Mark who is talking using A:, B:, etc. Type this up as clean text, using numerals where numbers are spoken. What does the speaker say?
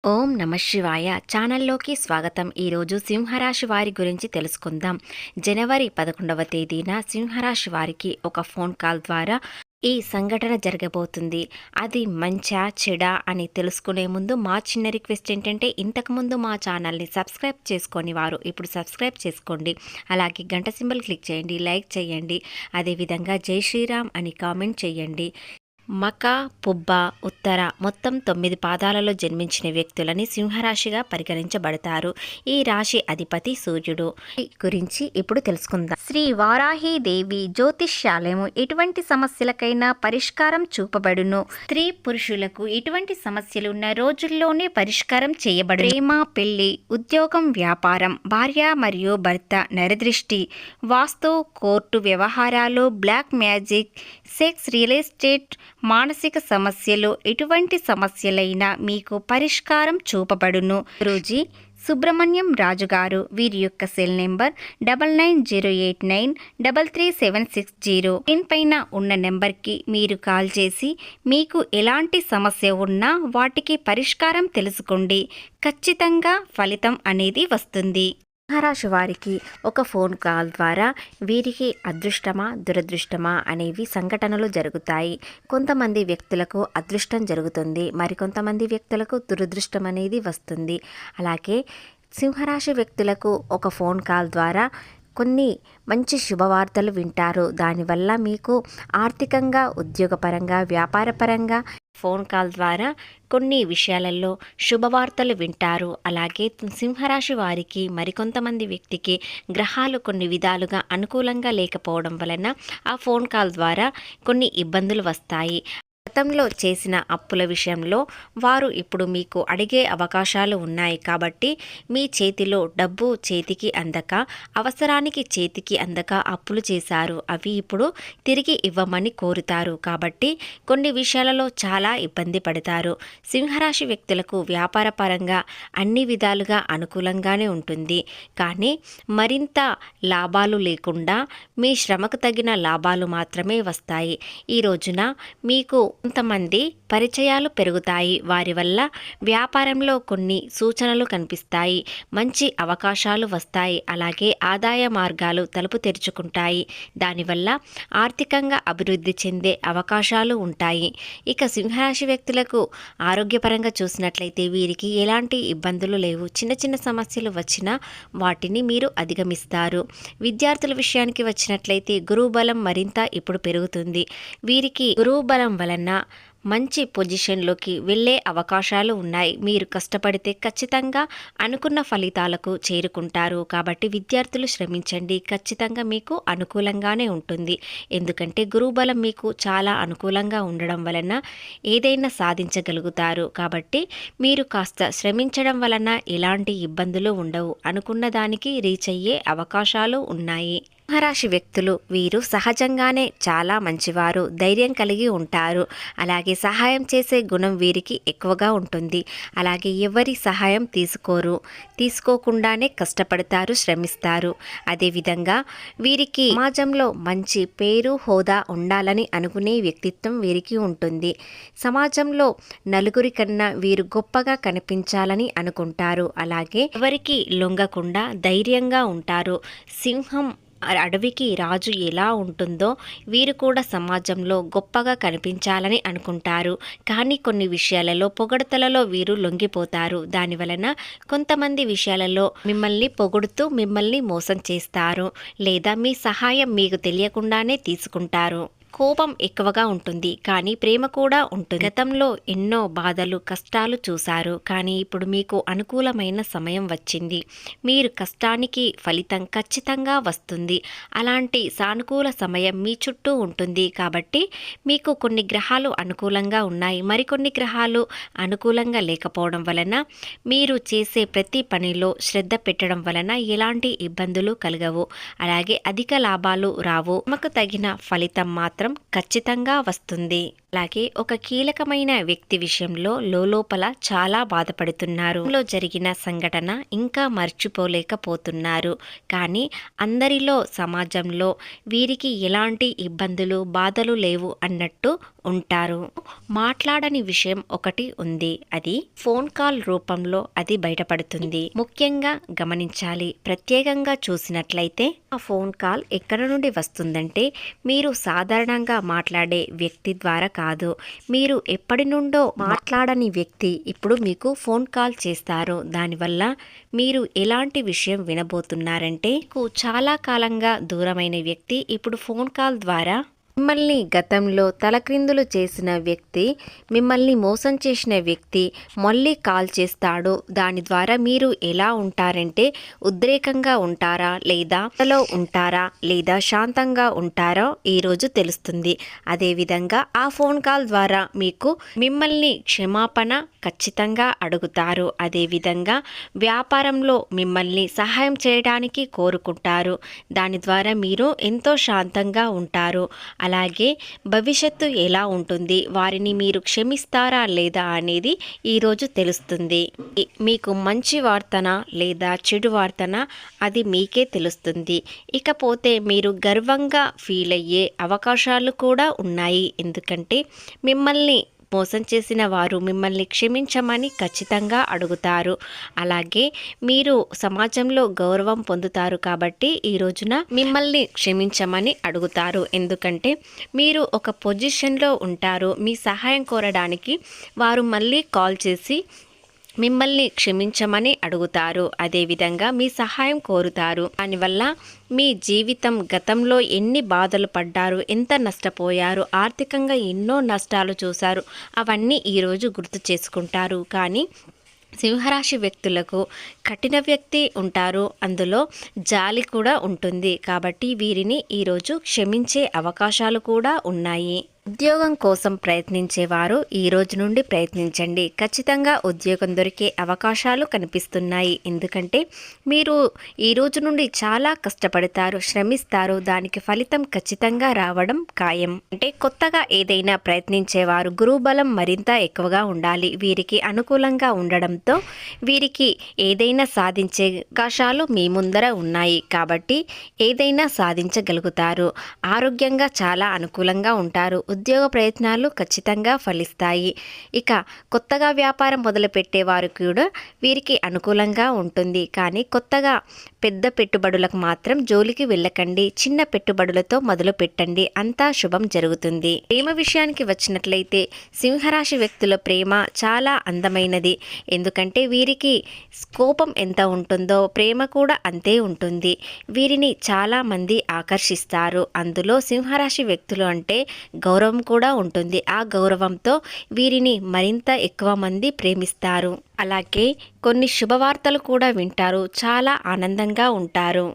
A: ఓం నమ శివాయ ఛానల్లోకి స్వాగతం. ఈరోజు సింహరాశి వారి గురించి తెలుసుకుందాం. జనవరి 11వ తేదీన సింహరాశి వారికి ఒక ఫోన్ కాల్ ద్వారా ఈ సంఘటన జరగబోతుంది. అది మంచా చెడా అని తెలుసుకునే ముందు మా చిన్న రిక్వెస్ట్ ఏంటంటే, ఇంతకుముందు మా ఛానల్ని సబ్స్క్రైబ్ చేసుకొని వారు ఇప్పుడు సబ్స్క్రైబ్ చేసుకోండి. అలాగే గంట సింబల్ క్లిక్ చేయండి, లైక్ చేయండి. అదేవిధంగా జై శ్రీరామ్ అని కామెంట్ చేయండి. మక, పుబ్బ, ఉత్తర మొత్తం 9 పాదాలలో జన్మించిన వ్యక్తులని సింహరాశిగా పరిగణించబడతారు. ఈ రాశి అధిపతి సూర్యుడు. గురించి ఇప్పుడు తెలుసుకుందాం. శ్రీ వారాహి దేవి జ్యోతిష్యాలయము ఎటువంటి సమస్యలకైనా పరిష్కారం చూపబడును. స్త్రీ పురుషులకు ఎటువంటి సమస్యలు ఉన్న రోజుల్లోనే పరిష్కారం చేయబడు. ప్రేమ, పెళ్లి, ఉద్యోగం, వ్యాపారం, భార్య మరియు భర్త నరదృష్టి, వాస్తు, కోర్టు వ్యవహారాలు, black magic, sex, real estate, మానసిక సమస్యలు, ఎటువంటి సమస్యలైనా మీకు పరిష్కారం చూపబడును. గురూజీ సుబ్రహ్మణ్యం రాజు గారు. వీరి యొక్క సెల్ నెంబర్ 9908933760. దీనిపైన ఉన్న నెంబర్కి మీరు కాల్ చేసి మీకు ఎలాంటి సమస్య ఉన్నా వాటికి పరిష్కారం తెలుసుకోండి. ఖచ్చితంగా ఫలితం అనేది వస్తుంది. సింహరాశి వారికి ఒక ఫోన్ కాల్ ద్వారా వీరికి అదృష్టమా దురదృష్టమా అనేవి సంఘటనలు జరుగుతాయి. కొంతమంది వ్యక్తులకు అదృష్టం జరుగుతుంది, మరికొంతమంది వ్యక్తులకు దురదృష్టం అనేది వస్తుంది. అలాగే సింహరాశి వ్యక్తులకు ఒక ఫోన్ కాల్ ద్వారా కొన్ని మంచి శుభవార్తలు వింటారు. దానివల్ల మీకు ఆర్థికంగా, ఉద్యోగపరంగా, వ్యాపారపరంగా ఫోన్ కాల్ ద్వారా కొన్ని విషయాలలో శుభవార్తలు వింటారు. అలాగే సింహరాశి వారికి మరికొంతమంది వ్యక్తికి గ్రహాలు కొన్ని విధాలుగా అనుకూలంగా లేకపోవడం వలన ఆ ఫోన్ కాల్ ద్వారా కొన్ని ఇబ్బందులు వస్తాయి. గతంలో చేసిన అప్పుల విషయంలో వారు ఇప్పుడు మీకు అడిగే అవకాశాలు ఉన్నాయి. కాబట్టి మీ చేతిలో డబ్బు చేతికి అందక, అవసరానికి చేతికి అందక అప్పులు చేశారు. అవి ఇప్పుడు తిరిగి ఇవ్వమని కోరుతారు. కాబట్టి కొన్ని విషయాలలో చాలా ఇబ్బంది పడతారు. సింహరాశి వ్యక్తులకు వ్యాపార పరంగా అన్ని విధాలుగా అనుకూలంగానే ఉంటుంది. కానీ మరింత లాభాలు లేకుండా మీ శ్రమకు తగిన లాభాలు మాత్రమే వస్తాయి. ఈ రోజున మీకు కొంతమంది పరిచయాలు పెరుగుతాయి. వారి వల్ల వ్యాపారంలో కొన్ని సూచనలు కనిపిస్తాయి. మంచి అవకాశాలు వస్తాయి. అలాగే ఆదాయ మార్గాలు తలుపు తెరుచుకుంటాయి. దానివల్ల ఆర్థికంగా అభివృద్ధి చెందే అవకాశాలు ఉంటాయి. ఇక సింహరాశి వ్యక్తులకు ఆరోగ్యపరంగా చూసినట్లయితే వీరికి ఎలాంటి ఇబ్బందులు లేవు. చిన్న చిన్న సమస్యలు వచ్చినా వాటిని మీరు అధిగమిస్తారు. విద్యార్థుల విషయానికి వచ్చినట్లయితే గురువు బలం మరింత ఇప్పుడు పెరుగుతుంది. వీరికి గురువు బలం వలన మంచి పొజిషన్లోకి వెళ్ళే అవకాశాలు ఉన్నాయి. మీరు కష్టపడితే ఖచ్చితంగా అనుకున్న ఫలితాలకు చేరుకుంటారు. కాబట్టి విద్యార్థులు శ్రమించండి. ఖచ్చితంగా మీకు అనుకూలంగానే ఉంటుంది. ఎందుకంటే గురుబలం మీకు చాలా అనుకూలంగా ఉండడం వలన ఏదైనా సాధించగలుగుతారు. కాబట్టి మీరు కాస్త శ్రమించడం వలన ఎలాంటి ఇబ్బందులు ఉండవు. అనుకున్న దానికి రీచ్ అయ్యే అవకాశాలు ఉన్నాయి. సింహరాశి వ్యక్తులు వీరు సహజంగానే చాలా మంచివారు, ధైర్యం కలిగి ఉంటారు. అలాగే సహాయం చేసే గుణం వీరికి ఎక్కువగా ఉంటుంది. అలాగే ఎవరి సహాయం తీసుకోకుండానే కష్టపడతారు, శ్రమిస్తారు. అదేవిధంగా వీరికి సమాజంలో మంచి పేరు, హోదా ఉండాలని అనుకునే వ్యక్తిత్వం వీరికి ఉంటుంది. సమాజంలో నలుగురి కన్నా వీరు గొప్పగా కనిపించాలని అనుకుంటారు. అలాగే ఎవరికి లొంగకుండా ధైర్యంగా ఉంటారు. సింహం అడవికి రాజు ఎలా ఉంటుందో వీరు కూడా సమాజంలో గొప్పగా కనిపించాలని అనుకుంటారు. కానీ కొన్ని విషయాలలో పొగడతలలో వీరు లొంగిపోతారు. దానివలన కొంతమంది విషయాలలో మిమ్మల్ని పొగుడుతూ మిమ్మల్ని మోసం చేస్తారు, లేదా మీ సహాయం మీకు తెలియకుండానే తీసుకుంటారు. కోపం ఎక్కువగా ఉంటుంది, కానీ ప్రేమ కూడా ఉంటుంది. గతంలో ఎన్నో బాధలు, కష్టాలు చూశారు. కానీ ఇప్పుడు మీకు అనుకూలమైన సమయం వచ్చింది. మీరు కష్టానికి ఫలితం ఖచ్చితంగా వస్తుంది. అలాంటి సానుకూల సమయం మీ చుట్టూ ఉంటుంది. కాబట్టి మీకు కొన్ని గ్రహాలు అనుకూలంగా ఉన్నాయి, మరికొన్ని గ్రహాలు అనుకూలంగా లేకపోవడం వలన మీరు చేసే ప్రతి పనిలో శ్రద్ధ పెట్టడం వలన ఎలాంటి ఇబ్బందులు కలగవు. అలాగే అధిక లాభాలు రావు. తమకు తగిన ఫలితం మాత్రం ఖచ్చితంగా వస్తుంది. అలాగే ఒక కీలకమైన వ్యక్తి విషయంలో లోలోపల చాలా బాధపడుతున్నారు. లో జరిగిన సంఘటన ఇంకా మర్చిపోలేకపోతున్నారు. కానీ అందరిలో సమాజంలో వీరికి ఎలాంటి ఇబ్బందులు బాధలు లేవు అన్నట్టు ఉంటారు. మాట్లాడని విషయం ఒకటి ఉంది. అది ఫోన్ కాల్ రూపంలో అది బయటపడుతుంది. ముఖ్యంగా గమనించాలి. ప్రత్యేకంగా చూసినట్లయితే ఆ ఫోన్ కాల్ ఎక్కడ నుండి వస్తుందంటే మీరు సాధారణంగా మాట్లాడే వ్యక్తి ద్వారా కాదు. మీరు ఎప్పటి నుండో మాట్లాడని వ్యక్తి ఇప్పుడు మీకు ఫోన్ కాల్ చేస్తారు. దానివల్ల మీరు ఎలాంటి విషయం వినబోతున్నారంటే మీకు చాలా కాలంగా దూరమైన వ్యక్తి ఇప్పుడు ఫోన్ కాల్ ద్వారా మిమ్మల్ని గతంలో తలక్రిందులు చేసిన వ్యక్తి, మిమ్మల్ని మోసం చేసిన వ్యక్తి మళ్ళీ కాల్ చేస్తాడు. దాని ద్వారా మీరు ఎలా ఉంటారంటే ఉద్రేకంగా ఉంటారా లేదా ఉంటారా లేదా శాంతంగా ఉంటారో ఈరోజు తెలుస్తుంది. అదేవిధంగా ఆ ఫోన్ కాల్ ద్వారా మీకు మిమ్మల్ని క్షమాపణ ఖచ్చితంగా అడుగుతారు. అదేవిధంగా వ్యాపారంలో మిమ్మల్ని సహాయం చేయడానికి కోరుకుంటారు. దాని ద్వారా మీరు ఎంతో శాంతంగా ఉంటారు. అలాగే భవిష్యత్తు ఎలా ఉంటుంది, వారిని మీరు క్షమిస్తారా లేదా అనేది ఈరోజు తెలుస్తుంది. మీకు మంచి వార్తన లేదా చెడు వార్తన అది మీకే తెలుస్తుంది. ఇకపోతే మీరు గర్వంగా ఫీల్ అయ్యే అవకాశాలు కూడా ఉన్నాయి. ఎందుకంటే మిమ్మల్ని మోసం చేసిన వారు మిమ్మల్ని క్షమించమని ఖచ్చితంగా అడుగుతారు. అలాగే మీరు సమాజంలో గౌరవం పొందుతారు కాబట్టి ఈ రోజున మిమ్మల్ని క్షమించమని అడుగుతారు. ఎందుకంటే మీరు ఒక పొజిషన్లో ఉంటారు. మీ సహాయం కోరడానికి వారు మళ్ళీ కాల్ చేసి మిమ్మల్ని క్షమించమని అడుగుతారు. అదేవిధంగా మీ సహాయం కోరుతారు. దానివల్ల మీ జీవితం గతంలో ఎన్ని బాధలు పడ్డారు, ఎంత నష్టపోయారు, ఆర్థికంగా ఎన్నో నష్టాలు చూశారు, అవన్నీ ఈరోజు గుర్తు చేసుకుంటారు. కానీ సింహరాశి వ్యక్తులకు కఠిన వ్యక్తి ఉంటారు, అందులో జాలి కూడా ఉంటుంది. కాబట్టి వీరిని ఈరోజు క్షమించే అవకాశాలు కూడా ఉన్నాయి. ఉద్యోగం కోసం ప్రయత్నించేవారు ఈ రోజు నుండి ప్రయత్నించండి. ఖచ్చితంగా ఉద్యోగం దొరికే అవకాశాలు కనిపిస్తున్నాయి. ఎందుకంటే మీరు ఈ రోజు నుండి చాలా కష్టపడతారు, శ్రమిస్తారు. దానికి ఫలితం ఖచ్చితంగా రావడం ఖాయం. అంటే కొత్తగా ఏదైనా ప్రయత్నించేవారు గురుబలం మరింత ఎక్కువగా ఉండాలి. వీరికి అనుకూలంగా ఉండడంతో వీరికి ఏదైనా సాధించే అవకాశాలు మీ ముందర ఉన్నాయి. కాబట్టి ఏదైనా సాధించగలుగుతారు. ఆరోగ్యంగా చాలా అనుకూలంగా ఉంటారు. ఉద్యోగ ప్రయత్నాలు ఖచ్చితంగా ఫలిస్తాయి. ఇక కొత్తగా వ్యాపారం మొదలుపెట్టే వారు కూడా వీరికి అనుకూలంగా ఉంటుంది. కానీ కొత్తగా పెద్ద పెట్టుబడులకు మాత్రం జోలికి వెళ్ళకండి. చిన్న పెట్టుబడులతో మొదలు పెట్టండి, అంతా శుభం జరుగుతుంది. ప్రేమ విషయానికి వచ్చినట్లయితే సింహరాశి వ్యక్తుల ప్రేమ చాలా అందమైనది. ఎందుకంటే వీరికి కోపం ఎంత ఉంటుందో ప్రేమ కూడా అంతే ఉంటుంది. వీరిని చాలా మంది ఆకర్షిస్తారు. అందులో సింహరాశి వ్యక్తులు అంటే గౌరవం కూడా ఉంటుంది. ఆ గౌరవంతో వీరిని మరింత ఎక్కువ మంది ప్రేమిస్తారు. అలాగే కొన్ని శుభవార్తలు కూడా వింటారు. చాలా ఆనందంగా ఉంటారు.